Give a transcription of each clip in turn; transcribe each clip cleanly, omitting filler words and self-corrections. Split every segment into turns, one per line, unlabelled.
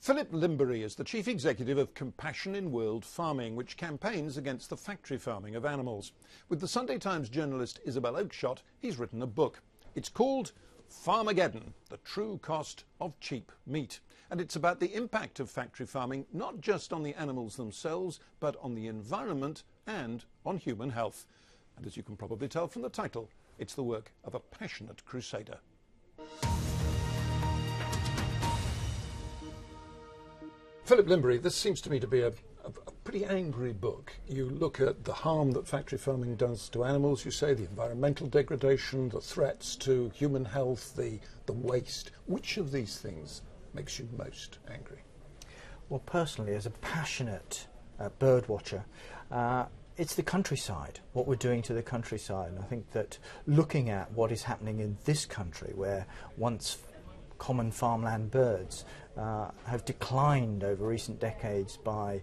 Philip Lymbery is the chief executive of Compassion in World Farming, which campaigns against the factory farming of animals. With the Sunday Times journalist Isabel Oakeshott, he's written a book. It's called Farmageddon, the true cost of cheap meat. And it's about the impact of factory farming, not just on the animals themselves, but on the environment and on human health. And as you can probably tell from the title, it's the work of a passionate crusader. Philip Lymbery, this seems to me to be a pretty angry book. You look at the harm that factory farming does to animals, you say, the environmental degradation, the threats to human health, the waste. Which of these things makes you most angry?
Well, personally, as a passionate bird watcher, it's the countryside, what we're doing to the countryside. And I think that looking at what is happening in this country, where once common farmland birds have declined over recent decades by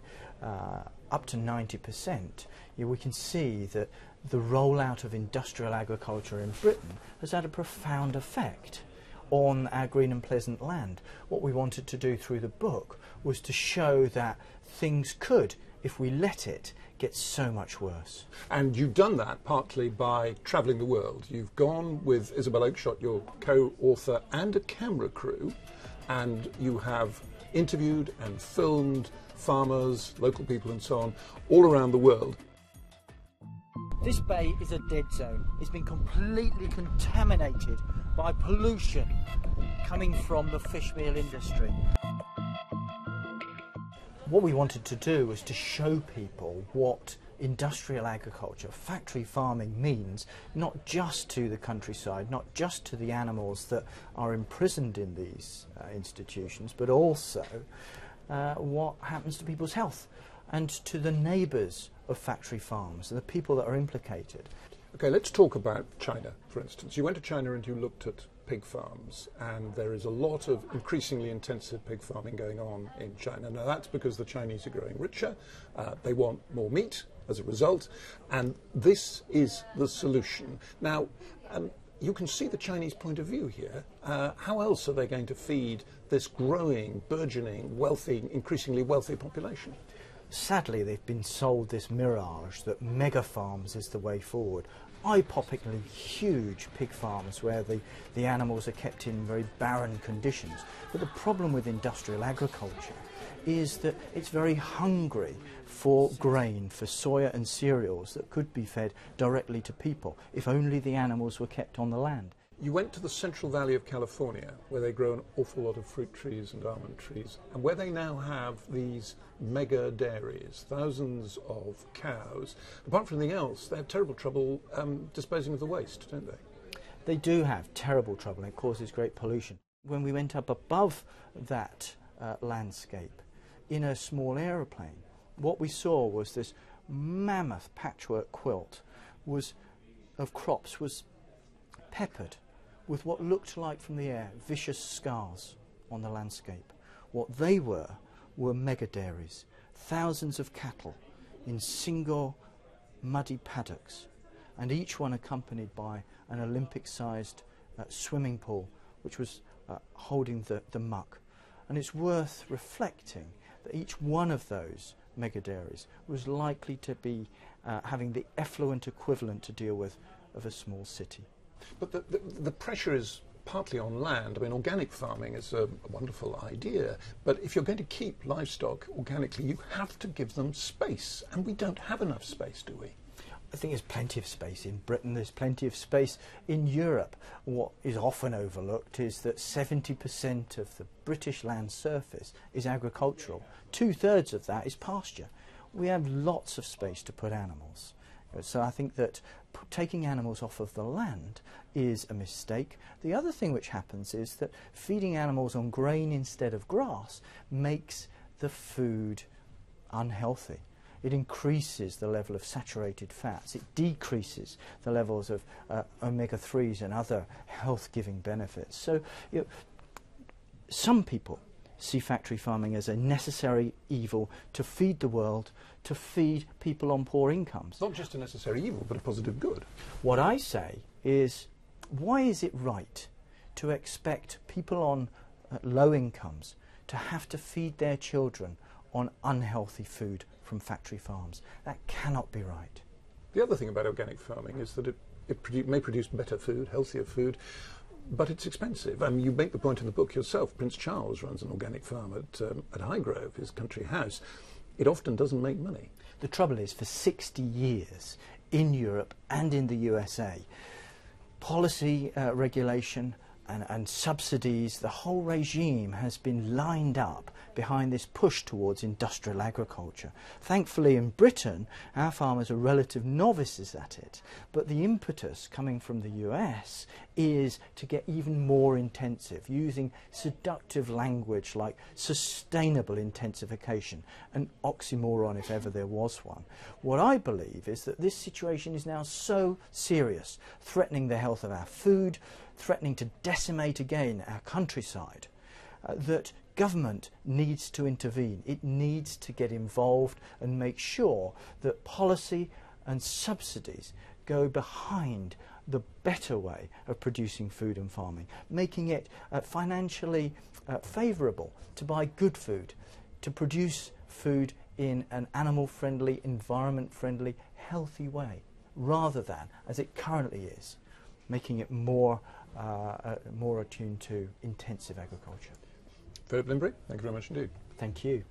up to 90%, we can see that the rollout of industrial agriculture in Britain has had a profound effect on our green and pleasant land. What we wanted to do through the book was to show that things could, if we let it, get so much worse.
And you've done that partly by travelling the world. You've gone with Isabel Oakeshott, your co-author, and a camera crew, and you have interviewed and filmed farmers, local people and so on, all around the world.
This bay is a dead zone. It's been completely contaminated by pollution coming from the fish meal industry. What we wanted to do was to show people what industrial agriculture, factory farming means, not just to the countryside, not just to the animals that are imprisoned in these institutions, but also what happens to people's health and to the neighbours of factory farms and the people that are implicated.
Okay, let's talk about China, for instance. You went to China and you looked at pig farms, and there is a lot of increasingly intensive pig farming going on in China. Now, that's because the Chinese are growing richer, they want more meat as a result, and this is the solution. Now, you can see the Chinese point of view here. How else are they going to feed this growing, burgeoning, wealthy, increasingly wealthy population?
Sadly, they've been sold this mirage that mega farms is the way forward. Eye-poppingly huge pig farms where the animals are kept in very barren conditions. But the problem with industrial agriculture is that it's very hungry for grain, for soya and cereals that could be fed directly to people if only the animals were kept on the land.
You went to the Central Valley of California, where they grow an awful lot of fruit trees and almond trees, and where they now have these mega dairies, thousands of cows. Apart from anything else, they have terrible trouble disposing of the waste, don't they?
They do have terrible trouble, and it causes great pollution. When we went up above that landscape in a small aeroplane, what we saw was this mammoth patchwork quilt of crops was peppered with what looked like from the air vicious scars on the landscape. What they were mega dairies, thousands of cattle in single muddy paddocks, and each one accompanied by an Olympic-sized swimming pool which was holding the muck. And it's worth reflecting that each one of those mega dairies was likely to be having the effluent equivalent to deal with of a small city.
But the pressure is partly on land. I mean, organic farming is a wonderful idea, but if you're going to keep livestock organically, you have to give them space, and we don't have enough space, do we?
I think there's plenty of space in Britain, there's plenty of space in Europe. What is often overlooked is that 70% of the British land surface is agricultural. 2/3 of that is pasture. We have lots of space to put animals. So I think that taking animals off of the land is a mistake. The other thing which happens is that feeding animals on grain instead of grass makes the food unhealthy. It increases the level of saturated fats. It decreases the levels of omega-3s and other health-giving benefits. So some people see factory farming as a necessary evil to feed the world, to feed people on poor incomes.
Not just a necessary evil, but a positive good.
What I say is, why is it right to expect people on low incomes to have to feed their children on unhealthy food from factory farms. That cannot be right.
The other thing about organic farming is that it may produce better food, healthier food, but it's expensive. I mean, you make the point in the book yourself. Prince Charles runs an organic farm at Highgrove, his country house. It often doesn't make money.
The trouble is, for 60 years in Europe and in the USA, policy regulation and subsidies, the whole regime has been lined up behind this push towards industrial agriculture. Thankfully in Britain our farmers are relative novices at it, but the impetus coming from the US is to get even more intensive, using seductive language like sustainable intensification, an oxymoron if ever there was one. What I believe is that this situation is now so serious, threatening the health of our food, threatening to decimate again our countryside, that government needs to intervene. It needs to get involved and make sure that policy and subsidies go behind the better way of producing food and farming, making it financially favourable to buy good food, to produce food in an animal-friendly, environment-friendly, healthy way, rather than, as it currently is, making it more attuned to intensive agriculture.
Philip Lymbery, thank you very much indeed.
Thank you.